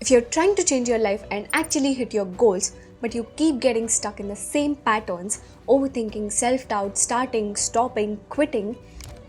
If you're trying to change your life and actually hit your goals, but you keep getting stuck in the same patterns, overthinking, self-doubt, starting, stopping, quitting,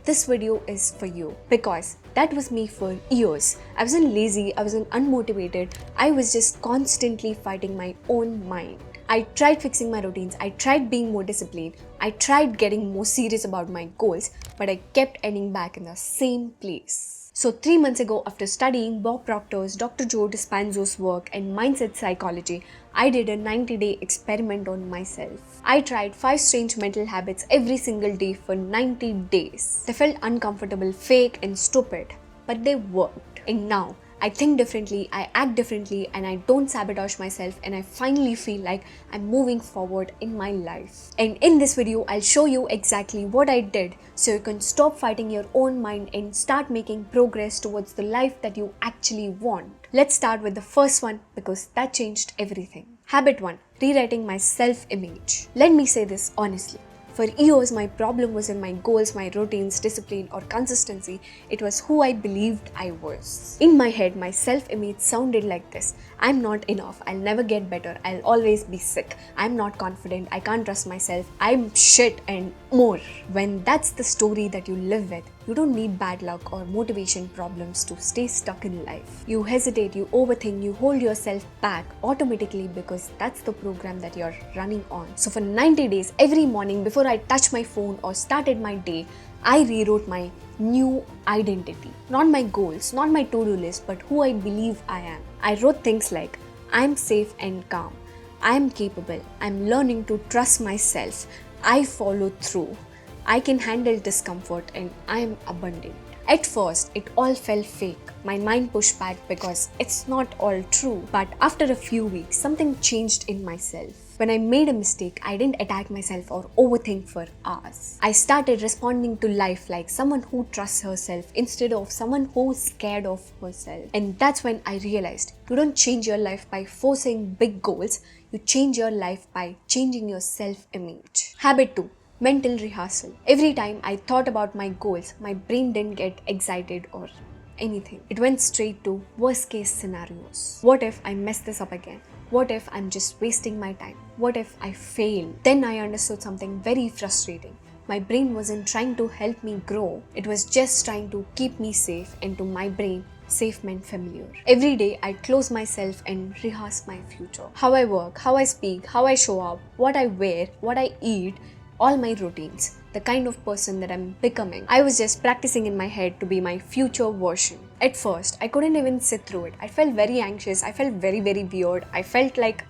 this video is for you. Because that was me for years. I wasn't lazy, I wasn't unmotivated, I was just constantly fighting my own mind. I tried fixing my routines, I tried being more disciplined, I tried getting more serious about my goals, but I kept ending back in the same place. So 3 months ago, after studying Bob Proctor's, Dr. Joe Dispenza's work and mindset psychology, I did a 90-day experiment on myself. I tried 5 strange mental habits every single day for 90 days. They felt uncomfortable, fake and stupid, but they worked. And now, I think differently, I act differently, and I don't sabotage myself, and I finally feel like I'm moving forward in my life. And in this video, I'll show you exactly what I did so you can stop fighting your own mind and start making progress towards the life that you actually want. Let's start with the first one because that changed everything. Habit 1. Rewriting my self-image. Let me say this honestly. For years, my problem wasn't my goals, my routines, discipline, or consistency. It was who I believed I was. In my head, my self-image sounded like this. I'm not enough. I'll never get better. I'll always be sick. I'm not confident. I can't trust myself. I'm shit and more. When that's the story that you live with, you don't need bad luck or motivation problems to stay stuck in life. You hesitate, you overthink, you hold yourself back automatically because that's the program that you're running on. So for 90 days, every morning before I touched my phone or started my day, I rewrote my new identity. Not my goals, not my to-do list, but who I believe I am. I wrote things like, I'm safe and calm. I'm capable. I'm learning to trust myself. I follow through. I can handle discomfort and I am abundant. At first, it all felt fake. My mind pushed back because it's not all true. But after a few weeks, something changed in myself. When I made a mistake, I didn't attack myself or overthink for hours. I started responding to life like someone who trusts herself instead of someone who's scared of herself. And that's when I realized you don't change your life by forcing big goals. You change your life by changing your self-image. Habit 2. Mental rehearsal. Every time I thought about my goals, my brain didn't get excited or anything. It went straight to worst case scenarios. What if I mess this up again? What if I'm just wasting my time? What if I fail? Then I understood something very frustrating. My brain wasn't trying to help me grow. It was just trying to keep me safe, and to my brain, safe meant familiar. Every day I close myself and rehearse my future. How I work, how I speak, how I show up, what I wear, what I eat, all my routines, the kind of person that I'm becoming. I was just practicing in my head to be my future version. At first, I couldn't even sit through it. I felt very anxious. I felt very weird. I felt like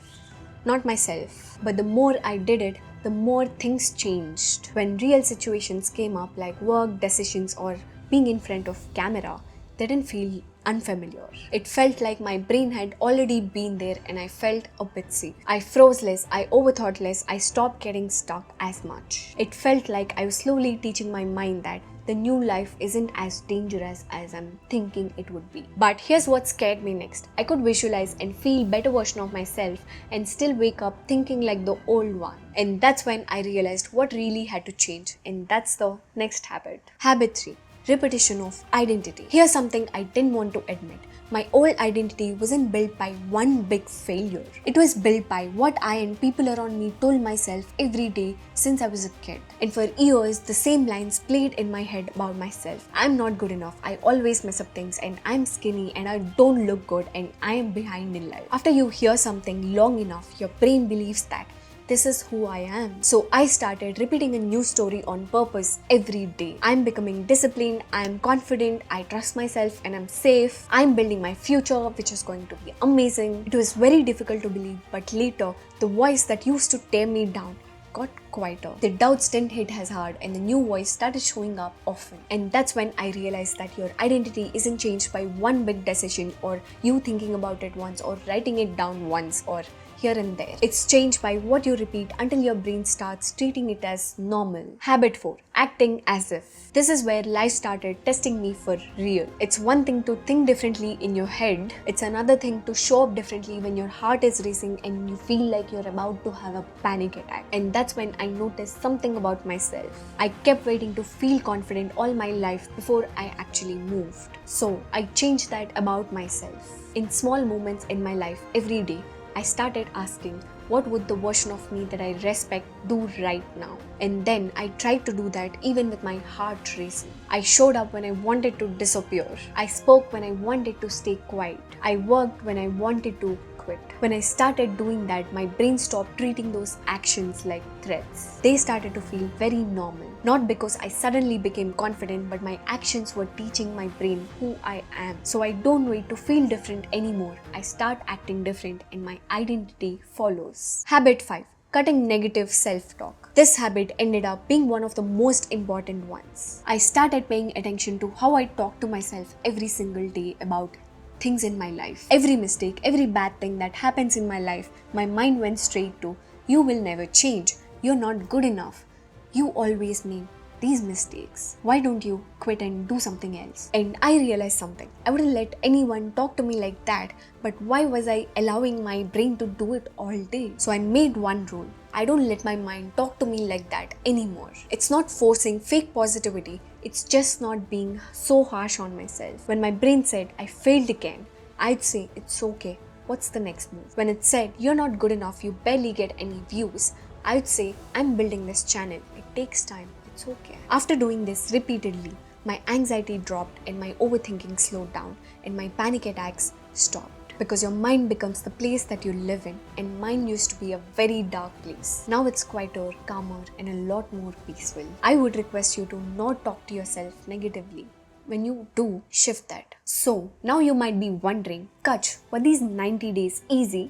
not myself. But the more I did it, the more things changed. When real situations came up like work, decisions, or being in front of camera, they didn't feel unfamiliar. It felt like my brain had already been there and I felt a bit safe. I froze less, I overthought less, I stopped getting stuck as much. It felt like I was slowly teaching my mind that the new life isn't as dangerous as I'm thinking it would be. But here's what scared me next. I could visualize and feel better version of myself and still wake up thinking like the old one. And that's when I realized what really had to change, and that's the next habit. Habit 3. Repetition of identity. Here's something I didn't want to admit. My old identity wasn't built by one big failure. It was built by what I and people around me told myself every day since I was a kid. And for years, the same lines played in my head about myself. I'm not good enough, I always mess up things, and I'm skinny and I don't look good, and I am behind in life. After you hear something long enough, your brain believes that this is who I am. So I started repeating a new story on purpose every day. I'm becoming disciplined, I'm confident, I trust myself, and I'm safe. I'm building my future, which is going to be amazing. It was very difficult to believe, but later, the voice that used to tear me down got quieter. The doubts didn't hit as hard, and the new voice started showing up often. And that's when I realized that your identity isn't changed by one big decision, or you thinking about it once, or writing it down once, or here and there. It's changed by what you repeat until your brain starts treating it as normal. Habit 4. Acting as if. This is where life started testing me for real. It's one thing to think differently in your head. It's another thing to show up differently when your heart is racing and you feel like you're about to have a panic attack. And that's when I noticed something about myself. I kept waiting to feel confident all my life before I actually moved. So I changed that about myself. In small moments in my life every day, I started asking, what would the version of me that I respect do right now? And then I tried to do that even with my heart racing. I showed up when I wanted to disappear. I spoke when I wanted to stay quiet. I worked when I wanted to quit. When I started doing that, my brain stopped treating those actions like threats. They started to feel very normal. Not because I suddenly became confident, but my actions were teaching my brain who I am. So I don't wait to feel different anymore. I start acting different and my identity follows. Habit 5. Cutting negative self-talk. This habit ended up being one of the most important ones. I started paying attention to how I talk to myself every single day about things in my life. Every mistake, every bad thing that happens in my life, my mind went straight to, you will never change. You're not good enough. You always make these mistakes. Why don't you quit and do something else? And I realized something. I wouldn't let anyone talk to me like that, but why was I allowing my brain to do it all day? So I made one rule. I don't let my mind talk to me like that anymore. It's not forcing fake positivity. It's just not being so harsh on myself. When my brain said, I failed again, I'd say, it's okay. What's the next move? When it said, you're not good enough, you barely get any views, I'd say, I'm building this channel. It takes time. It's okay. After doing this repeatedly, my anxiety dropped and my overthinking slowed down and my panic attacks stopped. Because your mind becomes the place that you live in, and mine used to be a very dark place. Now it's quieter, calmer, and a lot more peaceful. I would request you to not talk to yourself negatively. When you do, shift that. So, now you might be wondering, Kach, were these 90 days easy?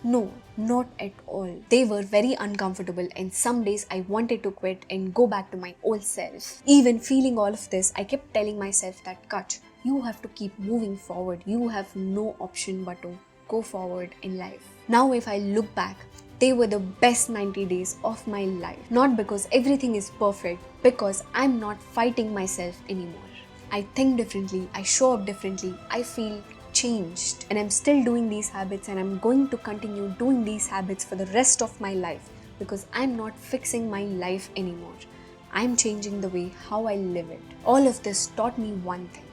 No, not at all. They were very uncomfortable and some days I wanted to quit and go back to my old self. Even feeling all of this, I kept telling myself that, Kach, you have to keep moving forward. You have no option but to go forward in life. Now if I look back, they were the best 90 days of my life. Not because everything is perfect, because I'm not fighting myself anymore. I think differently, I show up differently, I feel changed, and I'm still doing these habits and I'm going to continue doing these habits for the rest of my life because I'm not fixing my life anymore. I'm changing the way how I live it. All of this taught me one thing.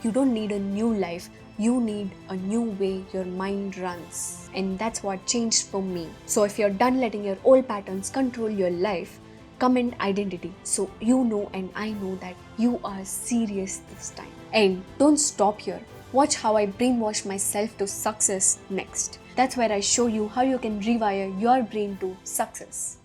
You don't need a new life, you need a new way your mind runs. And that's what changed for me. So if you're done letting your old patterns control your life, comment identity so you know and I know that you are serious this time. And don't stop here. Watch how I brainwash myself to success next. That's where I show you how you can rewire your brain to success.